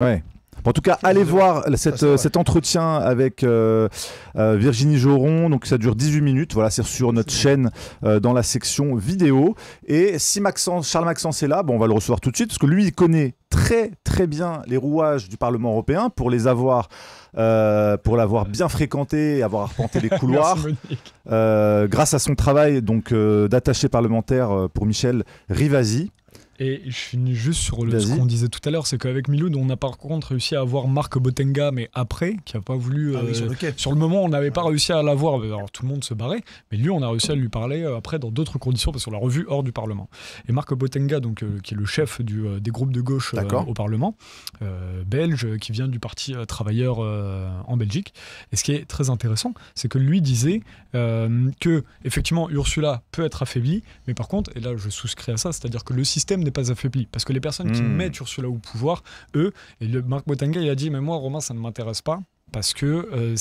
Ouais. Bon, en tout cas, allez voir Ça, c'est vrai. cet entretien avec Virginie Joron. Donc, ça dure 18 minutes. Voilà, c'est sur notre C'est bien. chaîne dans la section vidéo. Et si Charles Maxence est là, bon, on va le recevoir tout de suite parce que lui, il connaît très très bien les rouages du Parlement européen pour l'avoir bien fréquenté et avoir arpenté les Merci couloirs Monique. grâce à son travail donc d'attaché parlementaire pour Michel Rivasi. Et je finis juste sur ce Vas-y. qu'on disait tout à l'heure, c'est qu'avec Miloud, on a par contre réussi à avoir Marc Botenga, mais après, qui a pas voulu. Ah oui, sur le quai. Sur le moment, on n'avait pas Ouais. réussi à l'avoir. Alors tout le monde se barrait, mais lui, on a réussi à lui parler après dans d'autres conditions parce qu'on l'a revu hors du Parlement. Et Marc Botenga, donc qui est le chef des groupes de gauche D'accord. au Parlement, belge, qui vient du parti travailleur en Belgique. Et ce qui est très intéressant, c'est que lui disait que effectivement Ursula peut être affaiblie, mais par contre, et là je souscris à ça, c'est-à-dire que le système n'est pas affaibli, parce que les personnes qui mettent Ursula au pouvoir, eux, et Marc Botenga il a dit, mais moi Romain ça ne m'intéresse pas, parce que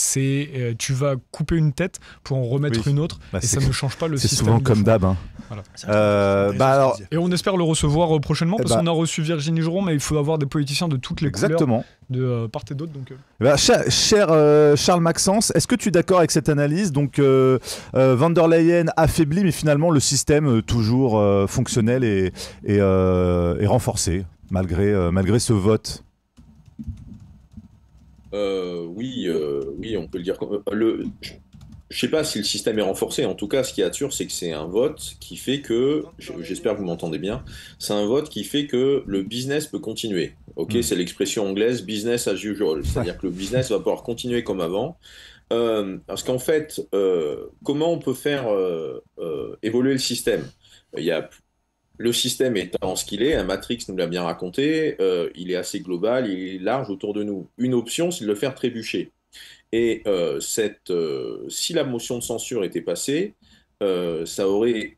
tu vas couper une tête pour en remettre Oui. une autre, Bah, et ça ne change pas le c'est système. souvent de comme fond. d'hab. Hein. Voilà. C'est intéressant Bah ce alors, qu'il disait. Et on espère le recevoir prochainement, eh parce bah, qu'on a reçu Virginie Joron, mais il faut avoir des politiciens de toutes les couleurs, exactement. de part et d'autre. Donc, Bah, cher Charles Maxence, est-ce que tu es d'accord avec cette analyse? Donc, van der Leyen affaibli, mais finalement le système toujours fonctionnel et renforcé malgré ce vote. Oui, on peut le dire. Je sais pas si le système est renforcé. En tout cas, ce qui est sûr, c'est que c'est un vote qui fait que, j'espère que vous m'entendez bien, c'est un vote qui fait que le business peut continuer. Ok, Hmm. c'est l'expression anglaise business as usual. Ouais. C'est-à-dire que le business va pouvoir continuer comme avant. Parce qu'en fait, comment on peut faire évoluer le système? Il y a Le système étant ce qu'il est, un Matrix nous l'a bien raconté, il est assez global, il est large autour de nous. Une option, c'est de le faire trébucher. Et si la motion de censure était passée, ça aurait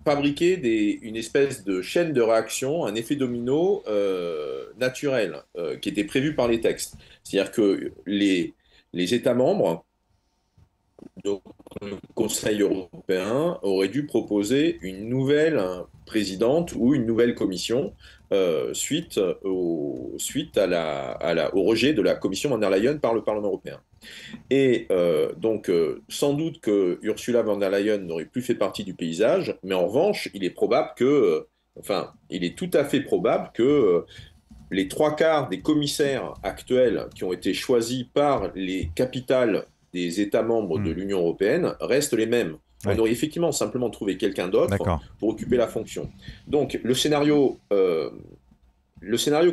fabriqué une espèce de chaîne de réaction, un effet domino naturel qui était prévu par les textes. C'est-à-dire que les États membres, donc, le Conseil européen aurait dû proposer une nouvelle présidente ou une nouvelle commission suite au rejet de la commission von der Leyen par le Parlement européen. Et sans doute que Ursula von der Leyen n'aurait plus fait partie du paysage, mais en revanche, il est tout à fait probable que les trois quarts des commissaires actuels qui ont été choisis par les capitales des États membres de Hmm. l'Union européenne restent les mêmes. On Ouais. aurait effectivement simplement trouvé quelqu'un d'autre D'accord. pour occuper la fonction. Donc le scénario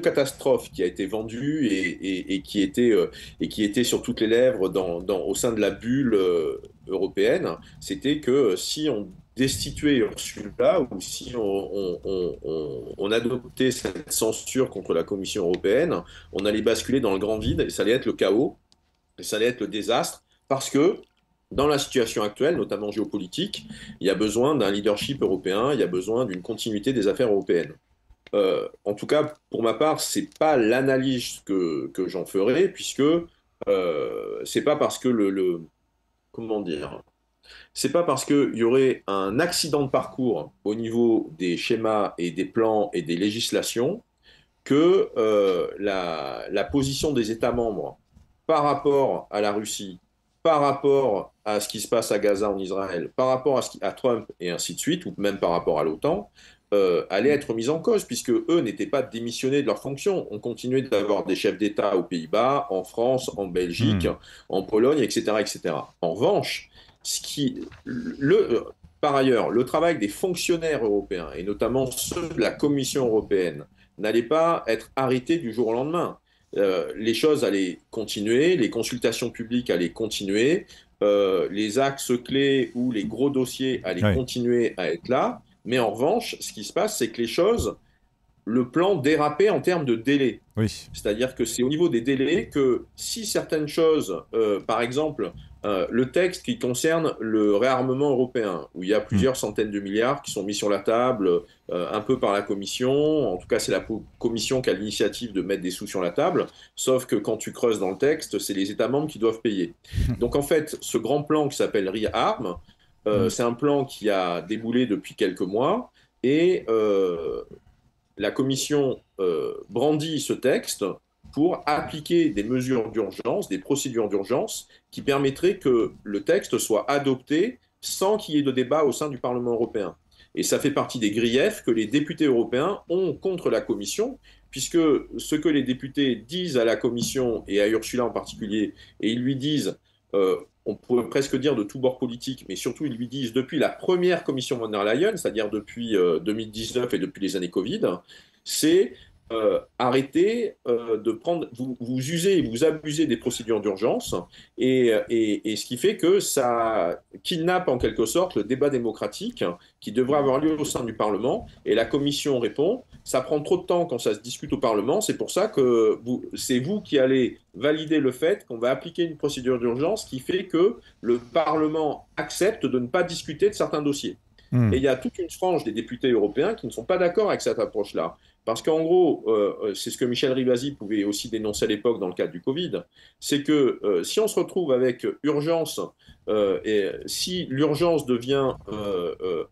catastrophe qui a été vendu et qui était sur toutes les lèvres au sein de la bulle européenne, c'était que si on destituait Ursula ou si on adoptait cette censure contre la Commission européenne, on allait basculer dans le grand vide et ça allait être le chaos, et ça allait être le désastre, parce que dans la situation actuelle, notamment géopolitique, il y a besoin d'un leadership européen, il y a besoin d'une continuité des affaires européennes. En tout cas, pour ma part, c'est pas l'analyse que j'en ferai, puisque c'est pas parce que comment dire, c'est pas parce qu'il y aurait un accident de parcours au niveau des schémas et des plans et des législations que la position des États membres par rapport à la Russie, par rapport à ce qui se passe à Gaza en Israël, par rapport à Trump et ainsi de suite, ou même par rapport à l'OTAN, allait être mise en cause, puisque eux n'étaient pas démissionnés de leurs fonctions. On continuait d'avoir des chefs d'État aux Pays-Bas, en France, en Belgique, Hmm. en Pologne, etc., etc. En revanche, ce qui, le, par ailleurs, le travail des fonctionnaires européens, et notamment ceux de la Commission européenne, n'allait pas être arrêté du jour au lendemain. Les choses allaient continuer, les consultations publiques allaient continuer, les axes clés ou les gros dossiers allaient Ouais. continuer à être là. Mais en revanche, ce qui se passe, c'est que le plan dérapait en termes de délai. Oui. C'est-à-dire que c'est au niveau des délais que si certaines choses, par exemple, le texte qui concerne le réarmement européen, où il y a Hmm. plusieurs centaines de milliards qui sont mis sur la table, un peu par la Commission, en tout cas c'est la Commission qui a l'initiative de mettre des sous sur la table, sauf que quand tu creuses dans le texte, c'est les États membres qui doivent payer. Donc en fait, ce grand plan qui s'appelle REARM, Hmm. c'est un plan qui a déboulé depuis quelques mois, et la Commission brandit ce texte pour appliquer des mesures d'urgence, des procédures d'urgence qui permettraient que le texte soit adopté sans qu'il y ait de débat au sein du Parlement européen. Et ça fait partie des griefs que les députés européens ont contre la Commission, puisque ce que les députés disent à la Commission et à Ursula en particulier, et ils lui disent, on pourrait presque dire de tous bords politiques, mais surtout ils lui disent depuis la première Commission von der Leyen, c'est-à-dire depuis 2019 et depuis les années Covid, c'est arrêtez de prendre, vous usez et vous abusez des procédures d'urgence, et ce qui fait que ça kidnappe en quelque sorte le débat démocratique qui devrait avoir lieu au sein du Parlement. Et la Commission répond, ça prend trop de temps quand ça se discute au Parlement, c'est pour ça que c'est vous qui allez valider le fait qu'on va appliquer une procédure d'urgence qui fait que le Parlement accepte de ne pas discuter de certains dossiers. Et il y a toute une frange des députés européens qui ne sont pas d'accord avec cette approche-là. Parce qu'en gros, c'est ce que Michel Rivasi pouvait aussi dénoncer à l'époque dans le cadre du Covid, c'est que si on se retrouve avec urgence, et si l'urgence devient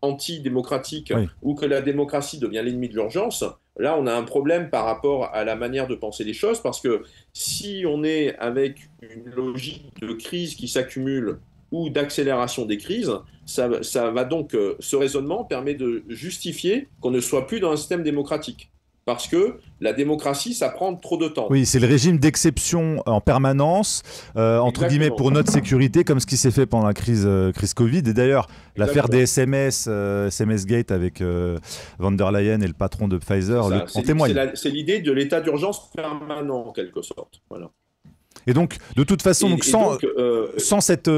antidémocratique, Oui. ou que la démocratie devient l'ennemi de l'urgence, là on a un problème par rapport à la manière de penser les choses, parce que si on est avec une logique de crise qui s'accumule, ou d'accélération des crises, ça va donc, ce raisonnement permet de justifier qu'on ne soit plus dans un système démocratique. Parce que la démocratie, ça prend trop de temps. Oui, c'est le régime d'exception en permanence, entre guillemets, pour notre sécurité, comme ce qui s'est fait pendant la crise Covid. Et d'ailleurs, l'affaire des SMS, SMS Gate avec von der Leyen et le patron de Pfizer en témoigne. C'est l'idée de l'état d'urgence permanent, en quelque sorte. Voilà. Et donc, de toute façon, sans cette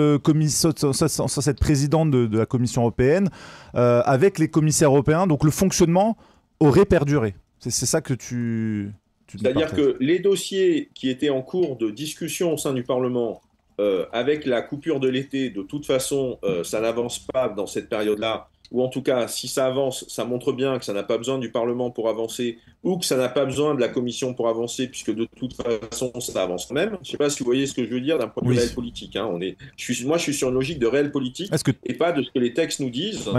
présidente de la Commission européenne, avec les commissaires européens, donc le fonctionnement aurait perduré. C'est ça que tu C'est-à-dire que les dossiers qui étaient en cours de discussion au sein du Parlement, avec la coupure de l'été, de toute façon, ça n'avance pas dans cette période-là. Ou en tout cas, si ça avance, ça montre bien que ça n'a pas besoin du Parlement pour avancer, ou que ça n'a pas besoin de la Commission pour avancer, puisque de toute façon, ça avance quand même. Je ne sais pas si vous voyez ce que je veux dire d'un point de vue réel politique. Hein. Moi, je suis sur une logique de réel politique, et pas de ce que les textes nous disent,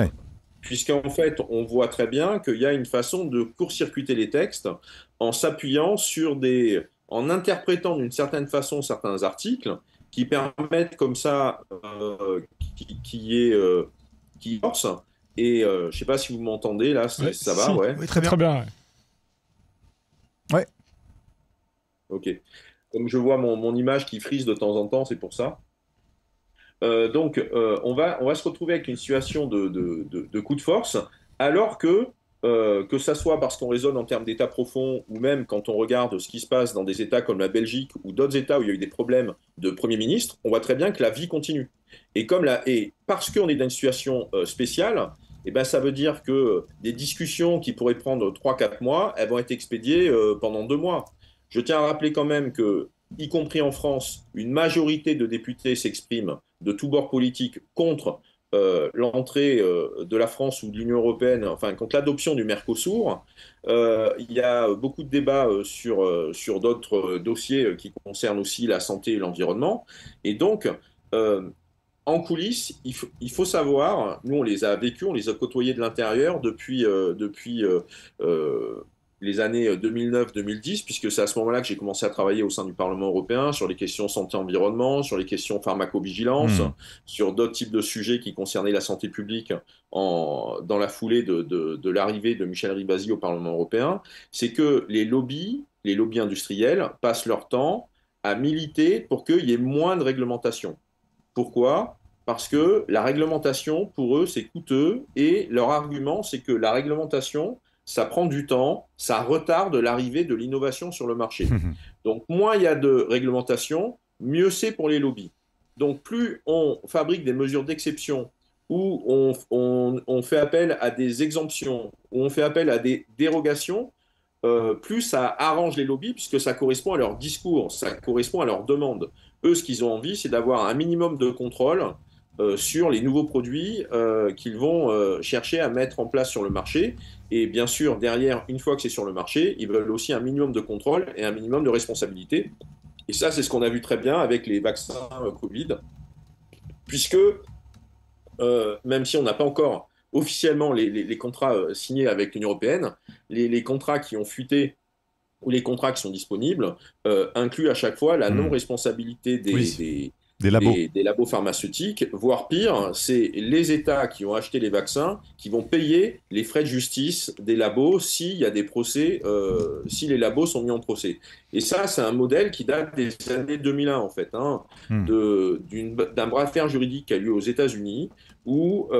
puisqu'en fait, on voit très bien qu'il y a une façon de court-circuiter les textes en s'appuyant sur en interprétant d'une certaine façon certains articles qui permettent comme ça, qui force. Et je ne sais pas si vous m'entendez, là, ça va, ouais. Oui, très bien. Très bien, ouais. Ok. Comme je vois mon image qui frise de temps en temps, c'est pour ça. Donc, on va se retrouver avec une situation de coup de force, alors que ça soit parce qu'on raisonne en termes d'état profond, ou même quand on regarde ce qui se passe dans des États comme la Belgique ou d'autres États où il y a eu des problèmes de Premier ministre, on voit très bien que la vie continue. Et parce qu'on est dans une situation spéciale, eh ben, ça veut dire que des discussions qui pourraient prendre 3-4 mois, elles vont être expédiées pendant 2 mois. Je tiens à rappeler quand même que, y compris en France, une majorité de députés s'expriment de tous bords politiques contre l'entrée de la France ou de l'Union européenne, enfin contre l'adoption du Mercosur. Il y a beaucoup de débats sur d'autres dossiers qui concernent aussi la santé et l'environnement. Et donc, en coulisses, il faut savoir, nous on les a vécus, on les a côtoyés de l'intérieur depuis les années 2009-2010, puisque c'est à ce moment-là que j'ai commencé à travailler au sein du Parlement européen sur les questions santé-environnement, sur les questions pharmacovigilance, sur d'autres types de sujets qui concernaient la santé publique dans la foulée de l'arrivée de Michel Rivasi au Parlement européen. C'est que les lobbies industriels passent leur temps à militer pour qu'il y ait moins de réglementation. Pourquoi ? Parce que la réglementation, pour eux, c'est coûteux, et leur argument, c'est que la réglementation, ça prend du temps, ça retarde l'arrivée de l'innovation sur le marché. Donc, moins il y a de réglementation, mieux c'est pour les lobbies. Donc, plus on fabrique des mesures d'exception, où on fait appel à des exemptions, où on fait appel à des dérogations, plus ça arrange les lobbies, puisque ça correspond à leur discours, ça correspond à leur demande. Eux, ce qu'ils ont envie, c'est d'avoir un minimum de contrôle sur les nouveaux produits qu'ils vont chercher à mettre en place sur le marché. Et bien sûr, derrière, une fois que c'est sur le marché, ils veulent aussi un minimum de contrôle et un minimum de responsabilité. Et ça, c'est ce qu'on a vu très bien avec les vaccins Covid, puisque même si on n'a pas encore officiellement les contrats signés avec l'Union européenne, les contrats qui ont fuité où les contrats qui sont disponibles incluent à chaque fois la non-responsabilité des labos pharmaceutiques, voire pire, c'est les États qui ont acheté les vaccins qui vont payer les frais de justice des labos s'il y a des procès, si les labos sont mis en procès. Et ça, c'est un modèle qui date des années 2001, en fait, hein, d'un bras de fer juridique qui a lieu aux États-Unis, où,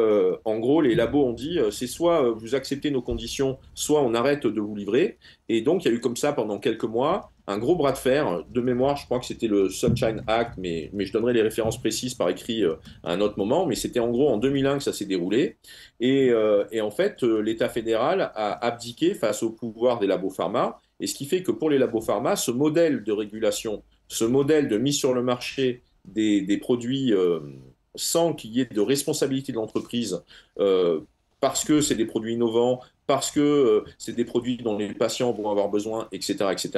en gros, les labos ont dit, c'est soit vous acceptez nos conditions, soit on arrête de vous livrer. Et donc, il y a eu comme ça pendant quelques mois un gros bras de fer. De mémoire, je crois que c'était le Sunshine Act, mais je donnerai les références précises par écrit à un autre moment. Mais c'était en gros en 2001 que ça s'est déroulé. Et en fait, l'État fédéral a abdiqué face au pouvoir des labos pharma. Et ce qui fait que pour les labos pharma, ce modèle de régulation, ce modèle de mise sur le marché des produits sans qu'il y ait de responsabilité de l'entreprise, parce que c'est des produits innovants, parce que c'est des produits dont les patients vont avoir besoin, etc., etc.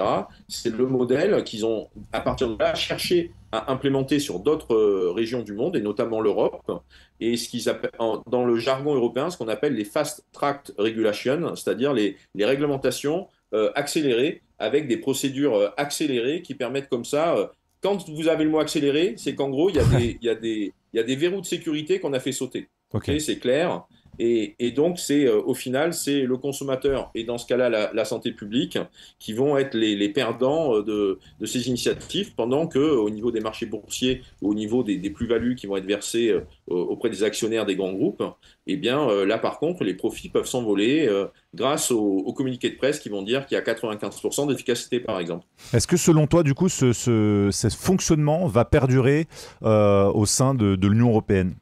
C'est le modèle qu'ils ont, à partir de là, cherché à implémenter sur d'autres régions du monde, et notamment l'Europe, et ce qu'ils appellent, dans le jargon européen, ce qu'on appelle les fast-track regulations, c'est-à-dire les réglementations accélérées, avec des procédures accélérées qui permettent comme ça, quand vous avez le mot accéléré, c'est qu'en gros, il y a des verrous de sécurité qu'on a fait sauter. Okay, c'est clair. Et donc, au final, c'est le consommateur et dans ce cas-là, la santé publique qui vont être les perdants de ces initiatives, pendant qu'au niveau des marchés boursiers, au niveau des plus-values qui vont être versées auprès des actionnaires des grands groupes, eh bien, là, par contre, les profits peuvent s'envoler grâce aux communiqués de presse qui vont dire qu'il y a 95% d'efficacité, par exemple. Est-ce que, selon toi, du coup, ce fonctionnement va perdurer au sein de l'Union européenne ?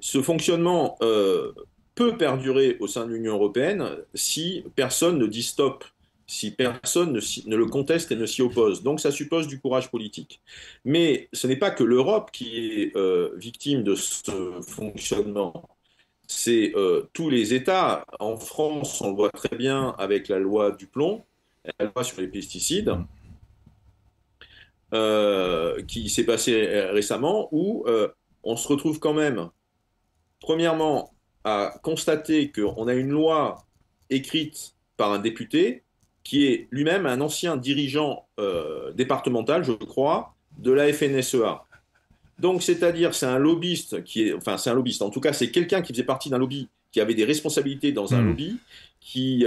Ce fonctionnement peut perdurer au sein de l'Union européenne si personne ne dit stop, si personne ne le conteste et ne s'y oppose. Donc ça suppose du courage politique. Mais ce n'est pas que l'Europe qui est victime de ce fonctionnement. C'est tous les États. En France, on le voit très bien avec la loi du plomb, la loi sur les pesticides, qui s'est passée récemment, où on se retrouve quand même, premièrement, à constater qu'on a une loi écrite par un député qui est lui-même un ancien dirigeant départemental, je crois, de la FNSEA. Donc, c'est-à-dire, c'est un lobbyiste c'est un lobbyiste. En tout cas, c'est quelqu'un qui faisait partie d'un lobby, qui avait des responsabilités dans un lobby, qui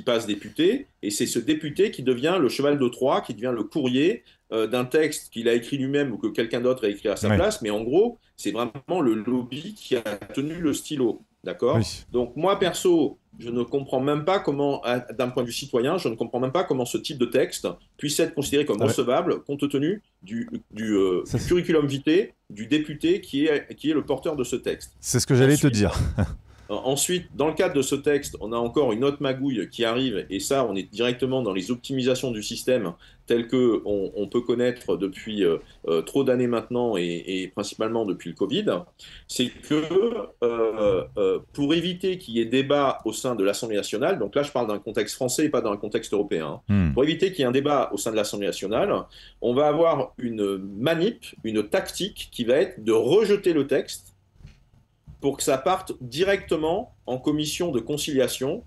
passe député, et c'est ce député qui devient le cheval de Troie, qui devient le courrier d'un texte qu'il a écrit lui-même ou que quelqu'un d'autre a écrit à sa place, mais en gros, c'est vraiment le lobby qui a tenu le stylo, d'accord ? Donc moi, perso, je ne comprends même pas comment, d'un point de vue citoyen, je ne comprends même pas comment ce type de texte puisse être considéré comme recevable, compte tenu du curriculum vitae du député qui est le porteur de ce texte. C'est ce que j'allais te dire. Ensuite, dans le cadre de ce texte, on a encore une autre magouille qui arrive, et ça, on est directement dans les optimisations du système tel qu'on peut connaître depuis trop d'années maintenant, et principalement depuis le Covid. C'est que pour éviter qu'il y ait débat au sein de l'Assemblée nationale, donc là je parle d'un contexte français et pas d'un contexte européen, pour éviter qu'il y ait un débat au sein de l'Assemblée nationale, on va avoir une manip, une tactique qui va être de rejeter le texte pour que ça parte directement en commission de conciliation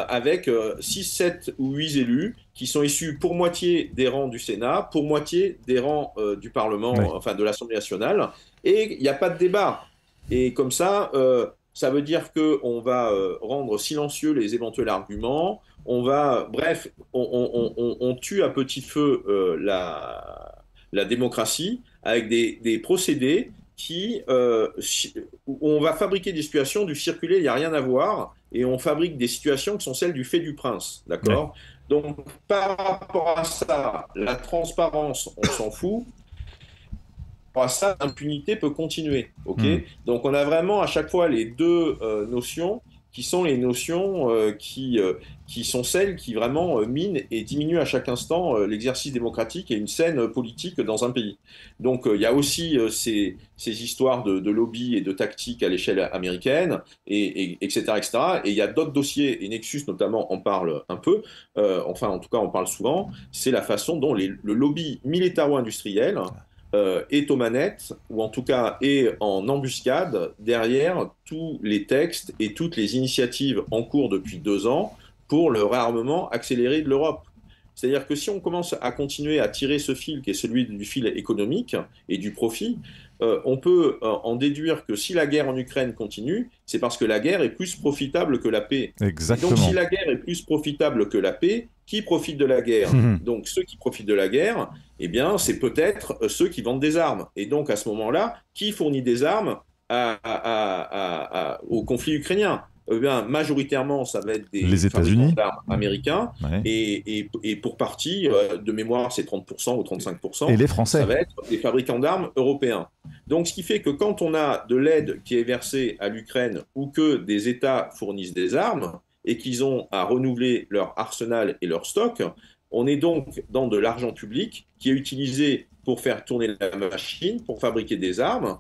avec 6, 7 ou 8 élus qui sont issus pour moitié des rangs du Sénat, pour moitié des rangs du Parlement, enfin de l'Assemblée nationale, et il n'y a pas de débat. Et comme ça veut dire qu'on va rendre silencieux les éventuels arguments, bref, on tue à petit feu la démocratie avec des procédés où on va fabriquer des situations du circuler, il n'y a rien à voir, et on fabrique des situations qui sont celles du fait du prince, d'accord ? Donc, par rapport à ça, la transparence, on s'en fout. Par rapport à ça, l'impunité peut continuer, ok ? Donc, on a vraiment à chaque fois les deux notions qui sont les notions qui sont celles qui vraiment minent et diminuent à chaque instant l'exercice démocratique et une scène politique dans un pays. Donc il y a aussi ces histoires de lobby et de tactique à l'échelle américaine, etc., etc. Et il y a d'autres dossiers, et Nexus notamment en parle un peu, enfin en tout cas on parle souvent, c'est la façon dont le lobby militaro-industriel est aux manettes, ou en tout cas est en embuscade derrière tous les textes et toutes les initiatives en cours depuis 2 ans pour le réarmement accéléré de l'Europe. C'est-à-dire que si on commence à continuer à tirer ce fil, qui est celui du fil économique et du profit, on peut en déduire que si la guerre en Ukraine continue, c'est parce que la guerre est plus profitable que la paix. Exactement. Et donc si la guerre est plus profitable que la paix, qui profite de la guerre? Donc ceux qui profitent de la guerre, eh bien, c'est peut-être ceux qui vendent des armes. Et donc à ce moment-là, qui fournit des armes au conflit ukrainien? Eh bien, majoritairement, ça va être des Les États-Unis, fabricants d'armes américains, ouais. et pour partie, de mémoire, c'est 30% ou 35%, Et les ça Français. va être des fabricants d'armes européens. Donc, ce qui fait que quand on a de l'aide qui est versée à l'Ukraine ou que des États fournissent des armes et qu'ils ont à renouveler leur arsenal et leur stock, on est donc dans de l'argent public qui est utilisé pour faire tourner la machine, pour fabriquer des armes,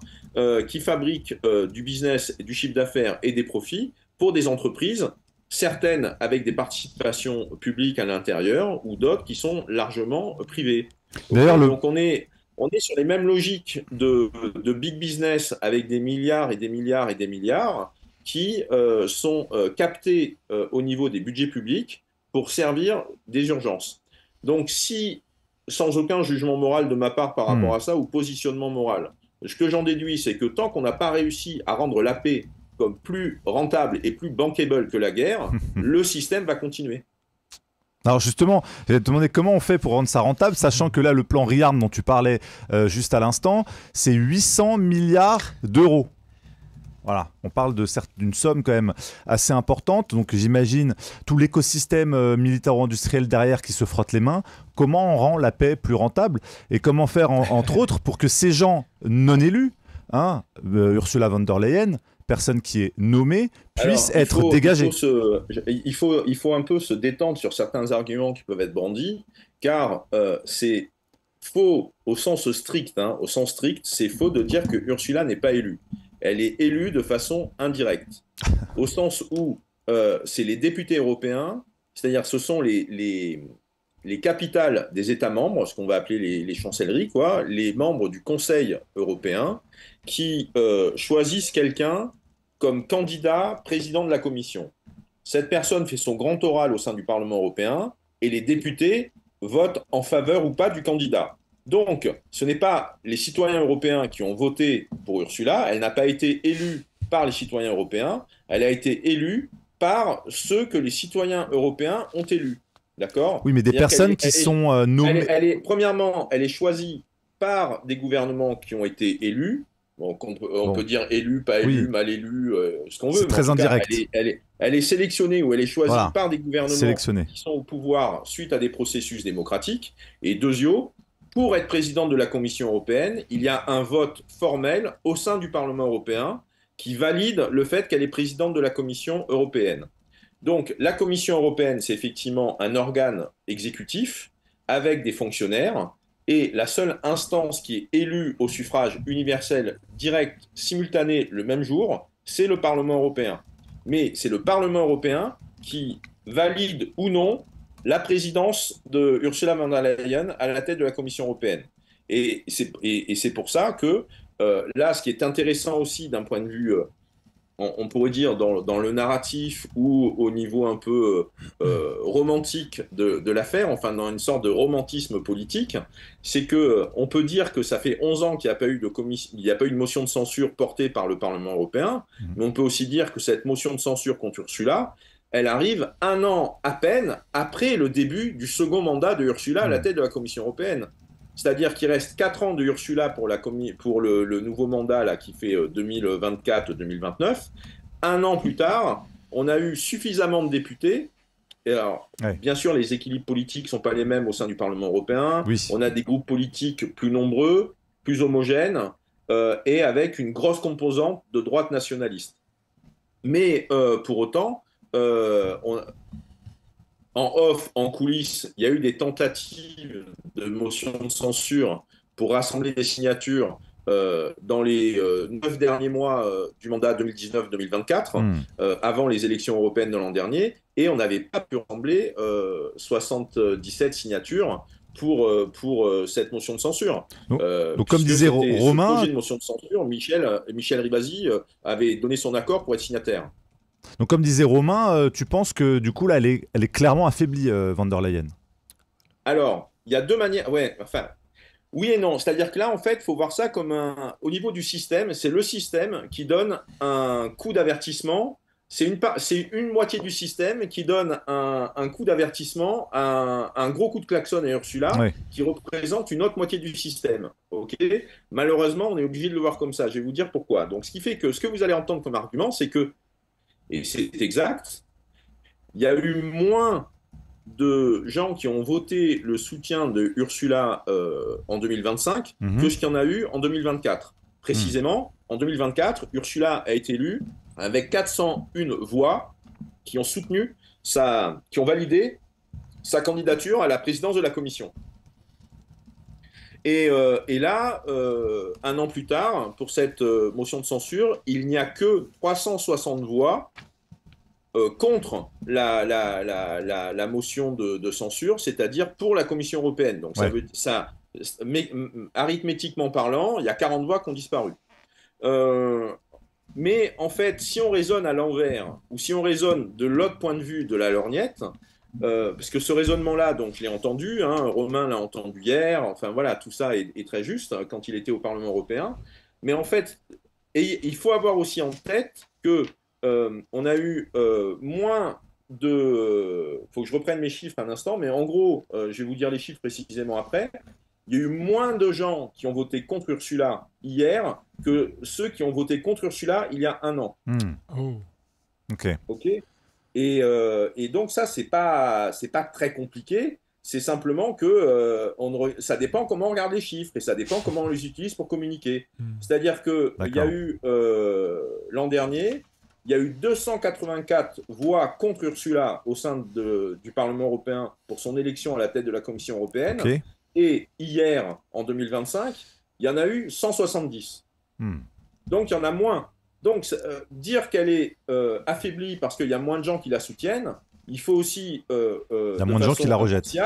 qui fabriquent du business, du chiffre d'affaires et des profits pour des entreprises, certaines avec des participations publiques à l'intérieur ou d'autres qui sont largement privées. D'ailleurs, Donc on est sur les mêmes logiques de big business avec des milliards et des milliards et des milliards qui sont captés au niveau des budgets publics pour servir des urgences. Donc si, sans aucun jugement moral de ma part par rapport à ça ou positionnement moral, ce que j'en déduis, c'est que tant qu'on n'a pas réussi à rendre la paix comme plus rentable et plus bankable que la guerre, le système va continuer. Alors justement, je vais te demander comment on fait pour rendre ça rentable, sachant que là, le plan ReArm dont tu parlais juste à l'instant, c'est 800 milliards d'euros. Voilà, on parle d'une somme quand même assez importante, donc j'imagine tout l'écosystème militaro-industriel derrière qui se frotte les mains. Comment on rend la paix plus rentable et comment faire, entre autres, pour que ces gens non élus, hein, Ursula von der Leyen, personne qui est nommée, puisse être dégagée. Il faut un peu se détendre sur certains arguments qui peuvent être brandis, car c'est faux au sens strict. Hein, au sens strict, c'est faux de dire que Ursula n'est pas élue. Elle est élue de façon indirecte, au sens où c'est les députés européens, c'est-à-dire ce sont les capitales des États membres, ce qu'on va appeler les chancelleries, quoi, les membres du Conseil européen, qui choisissent quelqu'un comme candidat président de la Commission. Cette personne fait son grand oral au sein du Parlement européen et les députés votent en faveur ou pas du candidat. Donc, ce n'est pas les citoyens européens qui ont voté pour Ursula, elle n'a pas été élue par les citoyens européens, elle a été élue par ceux que les citoyens européens ont élus. D'accord ? Oui, mais des personnes qui sont nommées... Premièrement, elle est choisie par des gouvernements qui ont été élus. On peut dire élu, pas élu, mal élu, ce qu'on veut. C'est très indirect. Elle est sélectionnée ou elle est choisie par des gouvernements qui sont au pouvoir suite à des processus démocratiques. Et deuxièmement, pour être président de la Commission européenne, il y a un vote formel au sein du Parlement européen qui valide le fait qu'elle est présidente de la Commission européenne. Donc la Commission européenne, c'est effectivement un organe exécutif avec des fonctionnaires. Et la seule instance qui est élue au suffrage universel direct, simultané, le même jour, c'est le Parlement européen. Mais c'est le Parlement européen qui valide ou non la présidence de Ursula von der Leyen à la tête de la Commission européenne. Et c'est pour ça que là, ce qui est intéressant aussi d'un point de vue... on pourrait dire dans le narratif ou au niveau un peu romantique de l'affaire, enfin dans une sorte de romantisme politique, c'est qu'on peut dire que ça fait 11 ans qu'il n'y a pas eu de motion de censure portée par le Parlement européen, mais on peut aussi dire que cette motion de censure contre Ursula, elle arrive 1 an à peine après le début du second mandat de Ursula à la tête de la Commission européenne. C'est-à-dire qu'il reste 4 ans de Ursula pour le nouveau mandat là, qui fait 2024-2029. 1 an plus tard, on a eu suffisamment de députés. Et alors, bien sûr, les équilibres politiques ne sont pas les mêmes au sein du Parlement européen. Oui. On a des groupes politiques plus nombreux, plus homogènes, et avec une grosse composante de droite nationaliste. Mais pour autant, en off, en coulisses, il y a eu des tentatives de motion de censure pour rassembler des signatures dans les 9 derniers mois du mandat 2019-2024, avant les élections européennes de l'an dernier, et on n'avait pas pu rassembler 77 signatures pour cette motion de censure. Donc comme disait Romain... Ce projet de motion de censure, Michel Rivasi avait donné son accord pour être signataire. Donc comme disait Romain, tu penses que du coup là, elle est clairement affaiblie, von der Leyen. Alors, il y a deux manières. Ouais, enfin, oui et non. C'est-à-dire que là, en fait, il faut voir ça comme au niveau du système, c'est le système qui donne un coup d'avertissement. C'est une moitié du système qui donne un coup d'avertissement, un gros coup de klaxon à Ursula, Ouais. qui représente une autre moitié du système. Ok. Malheureusement, on est obligé de le voir comme ça. Je vais vous dire pourquoi. Donc, ce qui fait que ce que vous allez entendre comme argument, c'est que, et c'est exact, il y a eu moins de gens qui ont voté le soutien de Ursula en 2025 que ce qu'il y en a eu en 2024. Précisément, en 2024, Ursula a été élue avec 401 voix qui ont soutenu qui ont validé sa candidature à la présidence de la Commission. Et là, un an plus tard, pour cette motion de censure, il n'y a que 360 voix contre la motion de censure, c'est-à-dire pour la Commission européenne. Donc, arithmétiquement parlant, il y a 40 voix qui ont disparu. Mais en fait, si on raisonne à l'envers, ou si on raisonne de l'autre point de vue de la lorgnette, parce que ce raisonnement-là, donc je l'ai entendu, hein, Romain l'a entendu hier, enfin voilà, tout ça est très juste quand il était au Parlement européen. Mais en fait, il faut avoir aussi en tête que on a eu moins de... faut que je reprenne mes chiffres un instant, mais en gros, je vais vous dire les chiffres précisément après. Il y a eu moins de gens qui ont voté contre Ursula hier que ceux qui ont voté contre Ursula il y a un an. Oh. Ok. Et donc ça, c'est pas très compliqué. C'est simplement que ça dépend comment on regarde les chiffres et ça dépend comment on les utilise pour communiquer. C'est-à-dire qu'il y a eu l'an dernier, il y a eu 284 voix contre Ursula au sein du Parlement européen pour son élection à la tête de la Commission européenne. Okay. Et hier, en 2025, il y en a eu 170. Donc il y en a moins. Donc dire qu'elle est affaiblie parce qu'il y a moins de gens qui la soutiennent, il faut aussi, il y a moins de gens qui la rejettent,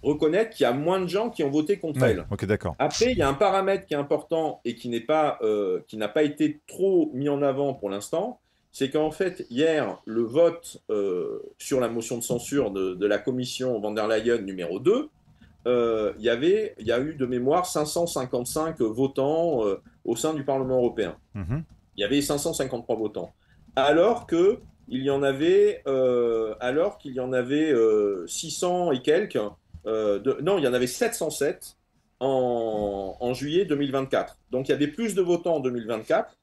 reconnaître qu'il y a moins de gens qui ont voté contre elle. Ok, d'accord. Après, il y a un paramètre qui est important et qui n'a pas été trop mis en avant pour l'instant, c'est qu'en fait, hier, le vote sur la motion de censure de la commission von der Leyen numéro 2, il y a eu de mémoire 555 votants au sein du Parlement européen. Il y avait 553 votants. Alors qu'il y en avait 600 et quelques, non, il y en avait 707 en juillet 2024. Donc il y avait plus de votants en 2024,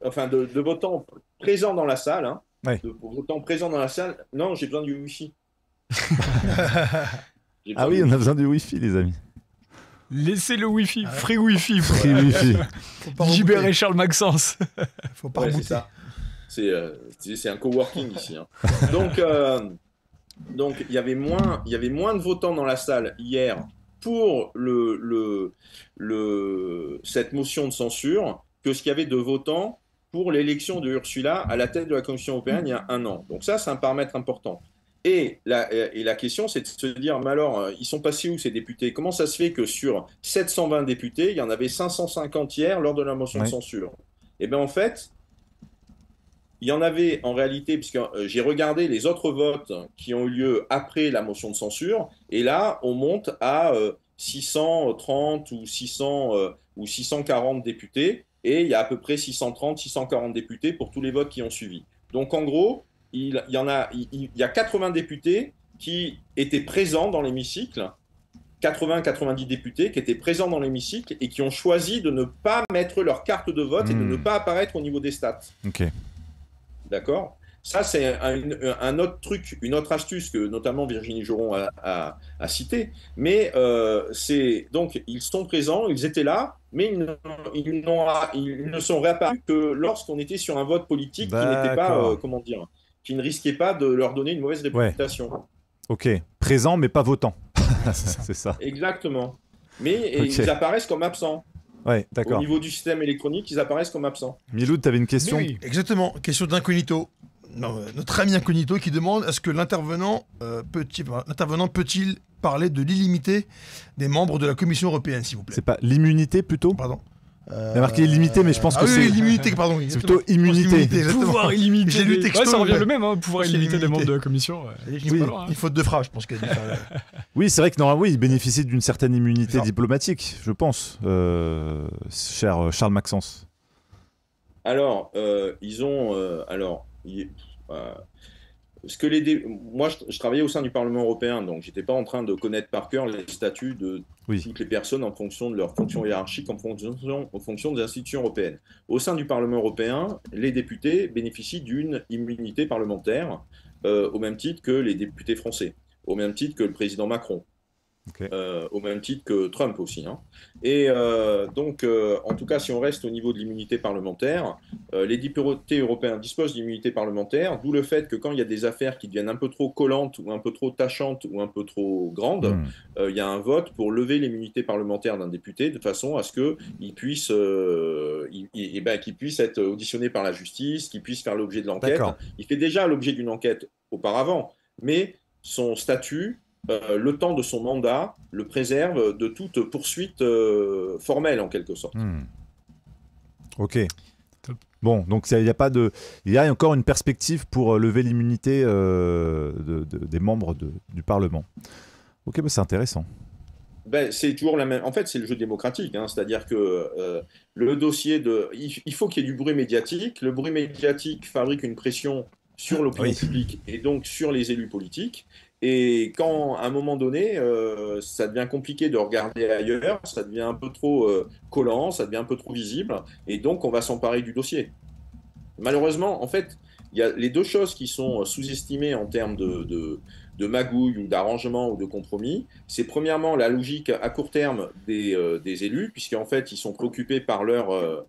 enfin de votants présents dans la salle, hein, de votants présents dans la salle. Non, j'ai besoin du Wi-Fi. Ah oui, on a besoin du Wi-Fi, les amis. Laissez le Wi-Fi, free Wi-Fi. Free Wi-Fi. Gilbert et Charles Maxence. Faut pas rebooter. C'est ça. C'est un coworking ici. Hein. Donc il y avait moins de votants dans la salle hier pour cette motion de censure que ce qu'il y avait de votants pour l'élection de Ursula à la tête de la Commission européenne il y a un an. Donc ça, c'est un paramètre important. Et la question, c'est de se dire, mais alors, ils sont passés où ces députés? Comment ça se fait que sur 720 députés, il y en avait 550 hier lors de la motion de censure? Eh bien, en fait, il y en avait en réalité, puisque j'ai regardé les autres votes qui ont eu lieu après la motion de censure, et là, on monte à 630 ou 600 ou 640 députés, et il y a à peu près 630, 640 députés pour tous les votes qui ont suivi. Donc, en gros, il y a 80 députés qui étaient présents dans l'hémicycle, 80-90 députés qui étaient présents dans l'hémicycle et qui ont choisi de ne pas mettre leur carte de vote et de ne pas apparaître au niveau des stats. Ok. D'accord? Ça, c'est un autre truc, une autre astuce que notamment Virginie Joron a cité. Mais donc, ils sont présents, ils étaient là, mais ils ne sont réapparus que lorsqu'on était sur un vote politique qui n'était pas, qui ne risquait pas de leur donner une mauvaise réputation. Ok, présent mais pas votant. C'est ça. Exactement. Mais ils apparaissent comme absents. Ouais, d'accord. Au niveau du système électronique, ils apparaissent comme absents. Miloud, tu avais une question? Oui, exactement. Question d'incognito. Notre ami incognito qui demande est-ce que l'intervenant peut-il parler de l'illimité des membres de la Commission européenne, s'il vous plaît? C'est pas l'immunité plutôt? Pardon. Il y a marqué illimité, mais je pense que oui, c'est l'immunité, pardon. c'est plutôt immunité. exactement. Pouvoir illimité. J'ai lu Ouais, texto, ça revient ouais. le même, hein, pouvoir C'est illimité des membres l'immunité. de la commission. Oui, pas loin, hein. une faute de phrase, je pense qu'elle a dû faire. Oui, c'est vrai que normalement, oui, il bénéficie d'une certaine immunité Ça. diplomatique, je pense, cher Charles Maxence. Alors, ils ont. Euh, moi, je travaillais au sein du Parlement européen, donc j'étais pas en train de connaître par cœur les statuts de Oui. toutes les personnes en fonction de leur fonction hiérarchique, en fonction des institutions européennes. Au sein du Parlement européen, les députés bénéficient d'une immunité parlementaire, au même titre que les députés français, au même titre que le président Macron. Ok. Au même titre que Trump aussi, hein. Et donc, en tout cas, si on reste au niveau de l'immunité parlementaire, les députés européens disposent d'immunité parlementaire, d'où le fait que quand il y a des affaires qui deviennent un peu trop collantes ou un peu trop tachantes ou un peu trop grandes, il y a un vote pour lever l'immunité parlementaire d'un député de façon à ce qu'il puisse, qu'il puisse être auditionné par la justice, qu'il puisse faire l'objet de l'enquête. D'accord. Il fait déjà l'objet d'une enquête auparavant, mais son statut le temps de son mandat le préserve de toute poursuite formelle en quelque sorte. Ok. Top. Bon, donc il y a encore une perspective pour lever l'immunité des membres du Parlement. Ok, bah c'est intéressant. Ben, c'est toujours la même. En fait, c'est le jeu démocratique, hein. C'est-à-dire que le dossier il faut qu'il y ait du bruit médiatique. Le bruit médiatique fabrique une pression sur l'opinion publique et donc sur les élus politiques. Et quand, à un moment donné, ça devient compliqué de regarder ailleurs, ça devient un peu trop collant, ça devient un peu trop visible, et donc on va s'emparer du dossier. Malheureusement, en fait, il y a les deux choses qui sont sous-estimées en termes de magouille ou d'arrangement ou de compromis. C'est premièrement la logique à court terme des élus, puisqu'en fait, ils sont préoccupés par leur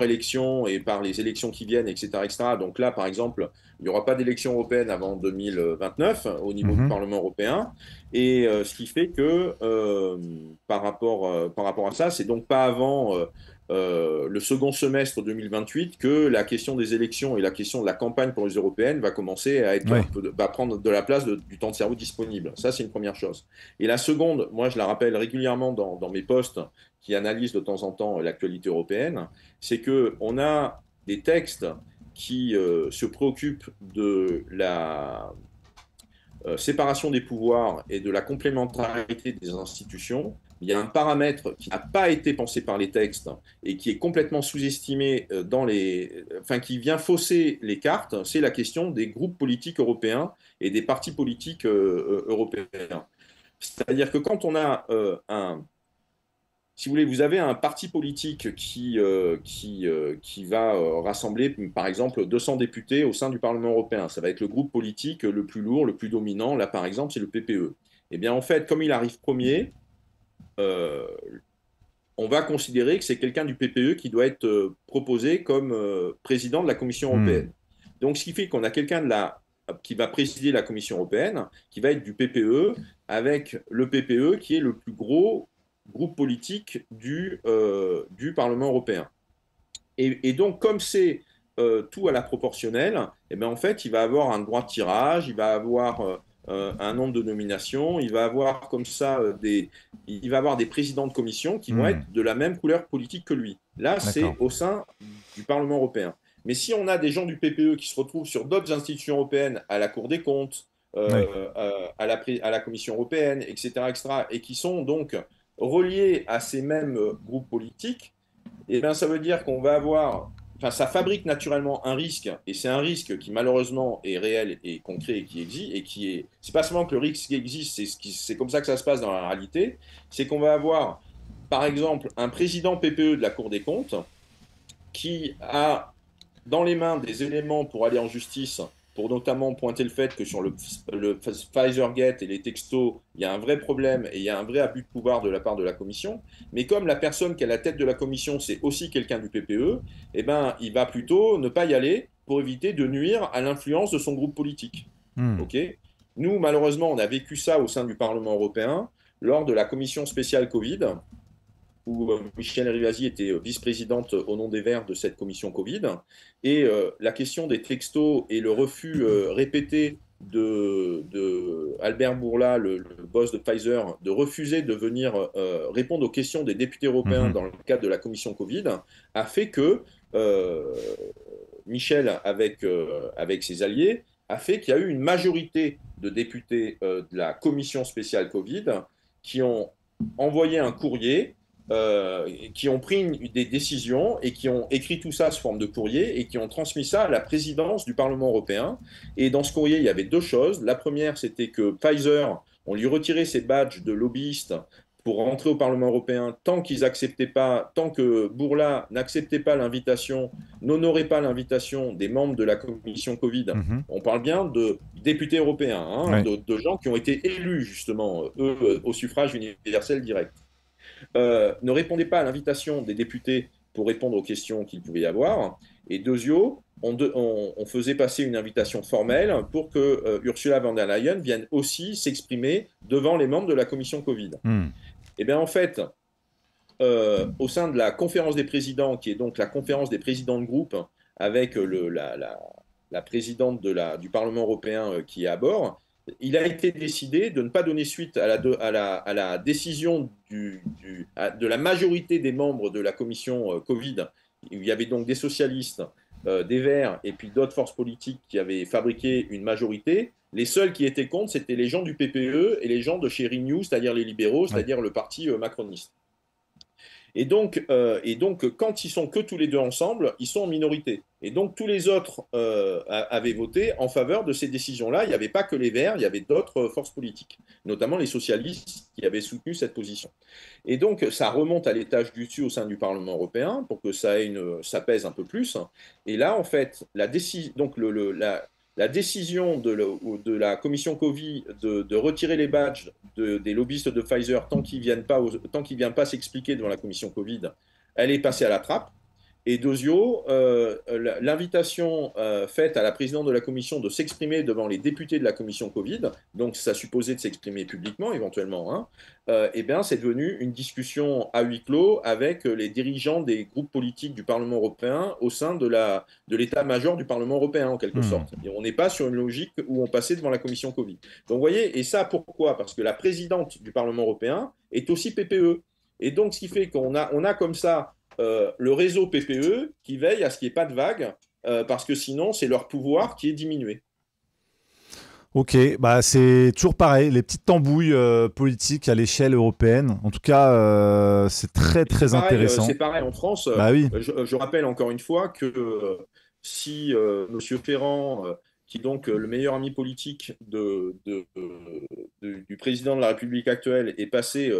élection et par les élections qui viennent, etc., etc. Donc là, par exemple, il n'y aura pas d'élection européenne avant 2029 au niveau du Parlement européen. Et ce qui fait que par rapport à ça, c'est donc pas avant le second semestre 2028 que la question des élections et la question de la campagne pour les européennes va commencer à être va prendre de la place du temps de cerveau disponible. Ça, c'est une première chose. Et la seconde, moi, je la rappelle régulièrement dans mes posts qui analysent de temps en temps l'actualité européenne, c'est qu'on a des textes qui se préoccupent de la séparation des pouvoirs et de la complémentarité des institutions. Il y a un paramètre qui n'a pas été pensé par les textes et qui est complètement sous-estimé qui vient fausser les cartes, c'est la question des groupes politiques européens et des partis politiques européens. C'est-à-dire que quand on a si vous voulez, vous avez un parti politique qui va rassembler, par exemple, 200 députés au sein du Parlement européen. Ça va être le groupe politique le plus lourd, le plus dominant. Là, par exemple, c'est le PPE. Eh bien, en fait, comme il arrive premier, on va considérer que c'est quelqu'un du PPE qui doit être proposé comme président de la Commission européenne. Donc, ce qui fait qu'on a quelqu'un qui va présider la Commission européenne, qui va être du PPE, avec le PPE qui est le plus gros groupe politique du Parlement européen. Et donc, comme c'est tout à la proportionnelle, eh bien, en fait, il va avoir un droit de tirage, il va avoir un nombre de nominations, il va avoir comme ça il va avoir des présidents de commission qui vont être de la même couleur politique que lui. Là, c'est au sein du Parlement européen. Mais si on a des gens du PPE qui se retrouvent sur d'autres institutions européennes, à la Cour des comptes, à la Commission européenne, etc., et qui sont donc reliés à ces mêmes groupes politiques, et bien ça veut dire qu'on va avoir, ça fabrique naturellement un risque, et c'est un risque qui malheureusement est réel et concret et qui existe, c'est pas seulement que le risque existe, c'est comme ça que ça se passe dans la réalité, c'est qu'on va avoir, par exemple, un président PPE de la Cour des comptes qui a dans les mains des éléments pour aller en justice, pour notamment pointer le fait que sur le Pfizergate et les textos, il y a un vrai problème et il y a un vrai abus de pouvoir de la part de la Commission. Mais comme la personne qui est à la tête de la Commission, c'est aussi quelqu'un du PPE, eh ben, il va plutôt ne pas y aller pour éviter de nuire à l'influence de son groupe politique. Okay ? Nous, malheureusement, on a vécu ça au sein du Parlement européen lors de la commission spéciale Covid, où Michèle Rivasi était vice-présidente au nom des Verts de cette commission Covid. Et la question des textos et le refus répété de Albert Bourla, le boss de Pfizer, de refuser de venir répondre aux questions des députés européens dans le cadre de la commission Covid, a fait que Michel, avec ses alliés, a fait qu'il y a eu une majorité de députés de la commission spéciale Covid qui ont envoyé un courrier, qui ont pris des décisions et qui ont écrit tout ça sous forme de courrier et qui ont transmis ça à la présidence du Parlement européen. Et dans ce courrier, il y avait deux choses. La première, c'était que Pfizer, on lui retirait ses badges de lobbyiste pour rentrer au Parlement européen tant que Bourla n'acceptait pas l'invitation, n'honorait pas l'invitation des membres de la commission Covid. On parle bien de députés européens, de gens qui ont été élus justement, eux, au suffrage universel direct. Ne répondaient pas à l'invitation des députés pour répondre aux questions qu'il pouvait y avoir. Et deuxièmement, on faisait passer une invitation formelle pour que Ursula von der Leyen vienne aussi s'exprimer devant les membres de la commission Covid. Et bien en fait, au sein de la conférence des présidents, qui est donc la conférence des présidents de groupe, avec la présidente du Parlement européen qui est à bord, il a été décidé de ne pas donner suite à la décision de la majorité des membres de la commission Covid. Il y avait donc des socialistes, des Verts et puis d'autres forces politiques qui avaient fabriqué une majorité. Les seuls qui étaient contre, c'était les gens du PPE et les gens de chez Renew, c'est-à-dire les libéraux, c'est-à-dire le parti macroniste. Et donc, quand ils sont que tous les deux ensemble, ils sont en minorité. Et donc, tous les autres avaient voté en faveur de ces décisions-là. Il n'y avait pas que les Verts, il y avait d'autres forces politiques, notamment les socialistes qui avaient soutenu cette position. Et donc, ça remonte à l'étage du dessus au sein du Parlement européen pour que ça pèse un peu plus. Et là, en fait, la décision de la commission Covid de retirer les badges des lobbyistes de Pfizer tant qu'ils ne viennent pas s'expliquer devant la commission Covid, elle est passée à la trappe. Et deuxièmement, l'invitation faite à la présidente de la commission de s'exprimer devant les députés de la commission Covid, donc ça supposait de s'exprimer publiquement éventuellement, et bien c'est devenu une discussion à huis clos avec les dirigeants des groupes politiques du Parlement européen au sein de l'état-major du Parlement européen en quelque sorte. Et on n'est pas sur une logique où on passait devant la commission Covid. Donc vous voyez, et ça pourquoi? Parce que la présidente du Parlement européen est aussi PPE. Et donc ce qui fait qu'on a comme ça le réseau PPE qui veille à ce qu'il n'y ait pas de vague, parce que sinon, c'est leur pouvoir qui est diminué. Ok, bah c'est toujours pareil, les petites tambouilles politiques à l'échelle européenne. En tout cas, c'est très très intéressant. C'est pareil en France. Bah oui. Je rappelle encore une fois que si M. Ferrand, qui est donc le meilleur ami politique du président de la République actuelle, est passé,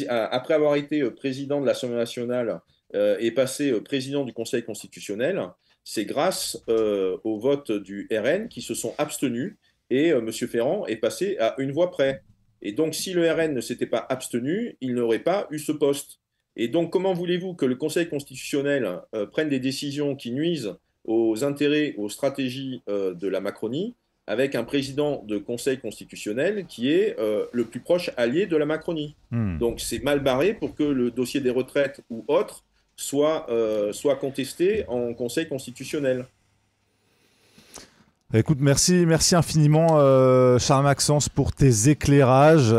après avoir été président de l'Assemblée nationale, est passé président du Conseil constitutionnel, c'est grâce au vote du RN qui se sont abstenus et M. Ferrand est passé à une voix près. Et donc, si le RN ne s'était pas abstenu, il n'aurait pas eu ce poste. Et donc, comment voulez-vous que le Conseil constitutionnel prenne des décisions qui nuisent aux intérêts, aux stratégies de la Macronie, avec un président de Conseil constitutionnel qui est le plus proche allié de la Macronie. Donc, c'est mal barré pour que le dossier des retraites ou autre soit contesté en Conseil constitutionnel. Écoute, merci infiniment Charles Maxence pour tes éclairages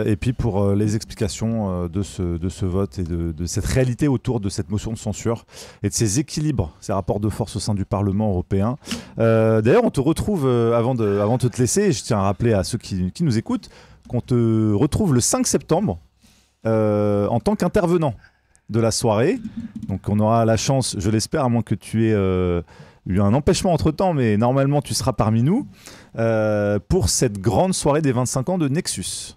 et puis pour les explications de ce vote et de cette réalité autour de cette motion de censure et de ces équilibres, ces rapports de force au sein du Parlement européen. D'ailleurs, on te retrouve, avant de te laisser, je tiens à rappeler à ceux qui nous écoutent qu'on te retrouve le 5 septembre en tant qu'intervenant de la soirée. Donc on aura la chance, je l'espère, à moins que tu aies eu un empêchement entre-temps, mais normalement tu seras parmi nous pour cette grande soirée des 25 ans de Nexus.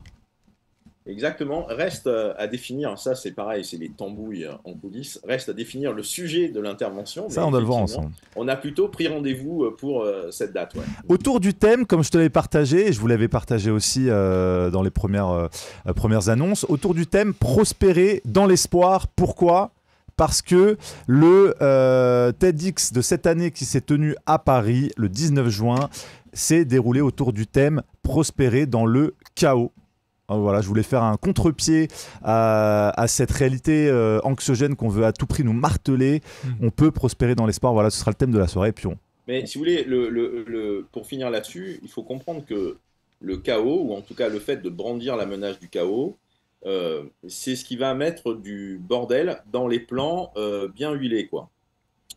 Exactement. Reste à définir, ça c'est pareil, c'est les tambouilles en coulisses, reste à définir le sujet de l'intervention. Ça, on doit le voir ensemble. On a plutôt pris rendez-vous pour cette date. Ouais. Autour du thème, comme je te l'avais partagé, et je vous l'avais partagé aussi dans les premières annonces, autour du thème prospérer dans l'espoir. Pourquoi ? Parce que le TEDx de cette année qui s'est tenu à Paris le 19 juin s'est déroulé autour du thème prospérer dans le chaos. Voilà, je voulais faire un contre-pied à cette réalité anxiogène qu'on veut à tout prix nous marteler. On peut prospérer dans l'espoir. Voilà, ce sera le thème de la soirée. Et puis Mais si vous voulez, pour finir là-dessus, il faut comprendre que le chaos, ou en tout cas le fait de brandir la menace du chaos, c'est ce qui va mettre du bordel dans les plans bien huilés, quoi.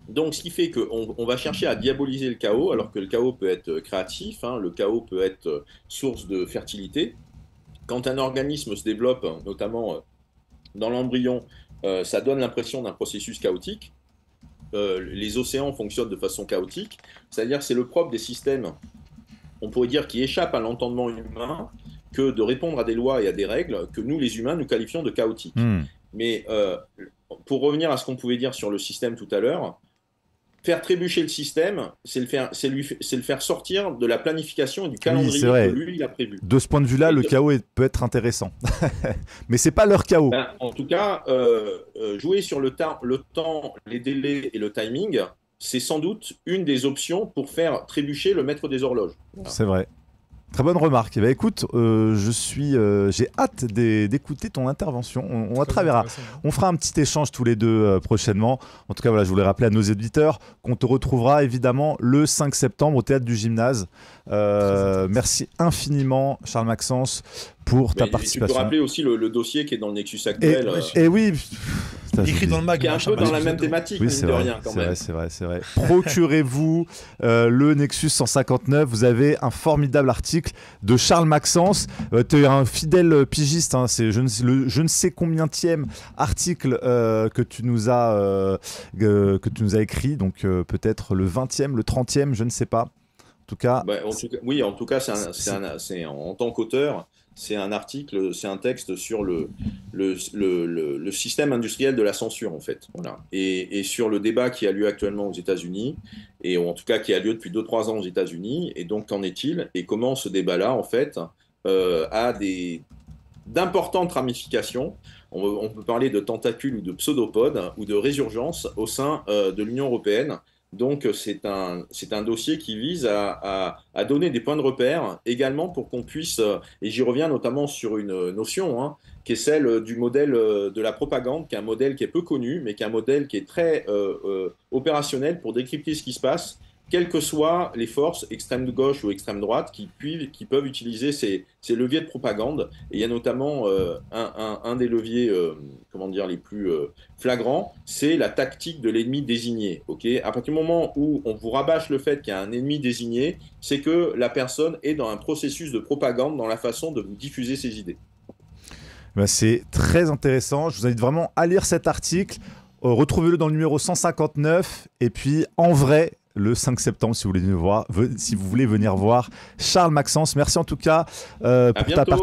Donc, ce qui fait qu'on va chercher à diaboliser le chaos, alors que le chaos peut être créatif, hein, le chaos peut être source de fertilité. Quand un organisme se développe, notamment dans l'embryon, ça donne l'impression d'un processus chaotique. Les océans fonctionnent de façon chaotique, c'est-à-dire que c'est le propre des systèmes, on pourrait dire, qui échappent à l'entendement humain, que de répondre à des lois et à des règles que nous, les humains, nous qualifions de chaotiques. Mais pour revenir à ce qu'on pouvait dire sur le système tout à l'heure, faire trébucher le système, c'est le faire sortir de la planification et du calendrier que lui, il a prévu. De ce point de vue-là, le chaos peut être intéressant. Mais c'est pas leur chaos. Ben, en tout cas, jouer sur le temps, les délais et le timing, c'est sans doute une des options pour faire trébucher le maître des horloges. Voilà. C'est vrai. Très bonne remarque. Eh bien, écoute, j'ai hâte d'écouter ton intervention. On fera un petit échange tous les deux prochainement. En tout cas, voilà, je voulais rappeler à nos éditeurs qu'on te retrouvera évidemment le 5 septembre au Théâtre du Gymnase. Merci infiniment, Charles Maxence, pour ta participation. Tu peux rappeler aussi le dossier qui est dans le Nexus actuel. Et oui. Écrit dans le mag. Qui est un peu dans la même thématique, oui, mine de rien, quand même. C'est vrai. Procurez-vous le Nexus 159. Vous avez un formidable article de Charles Maxence. Tu es un fidèle pigiste. Hein, c'est je ne sais combienième article que tu nous as écrit. Donc peut-être le 20e, le 30e, je ne sais pas. En tout cas, en tout cas, c'est en tant qu'auteur. C'est un article, c'est un texte sur le système industriel de la censure, en fait. Voilà. Et sur le débat qui a lieu actuellement aux États-Unis, et en tout cas qui a lieu depuis 2-3 ans aux États-Unis. Et donc, qu'en est-il? Et comment ce débat-là, en fait, a d'importantes ramifications. On peut parler de tentacules ou de pseudopodes ou de résurgence au sein de l'Union européenne. Donc, c'est un dossier qui vise à donner des points de repère également pour qu'on puisse, et j'y reviens notamment sur une notion, hein, qui est celle du modèle de la propagande, qui est un modèle qui est peu connu, mais qui est un modèle qui est très opérationnel pour décrypter ce qui se passe, quelles que soient les forces, extrême de gauche ou extrême droite, qui peuvent utiliser ces leviers de propagande. Et il y a notamment un des leviers les plus flagrants, c'est la tactique de l'ennemi désigné. Okay, à partir du moment où on vous rabâche le fait qu'il y a un ennemi désigné, c'est que la personne est dans un processus de propagande dans la façon de vous diffuser ses idées. Ben, c'est très intéressant. Je vous invite vraiment à lire cet article. Retrouvez-le dans le numéro 159. Et puis, en vrai, le 5 septembre, si vous voulez venir voir Charles Maxence. Merci en tout cas pour ta participation.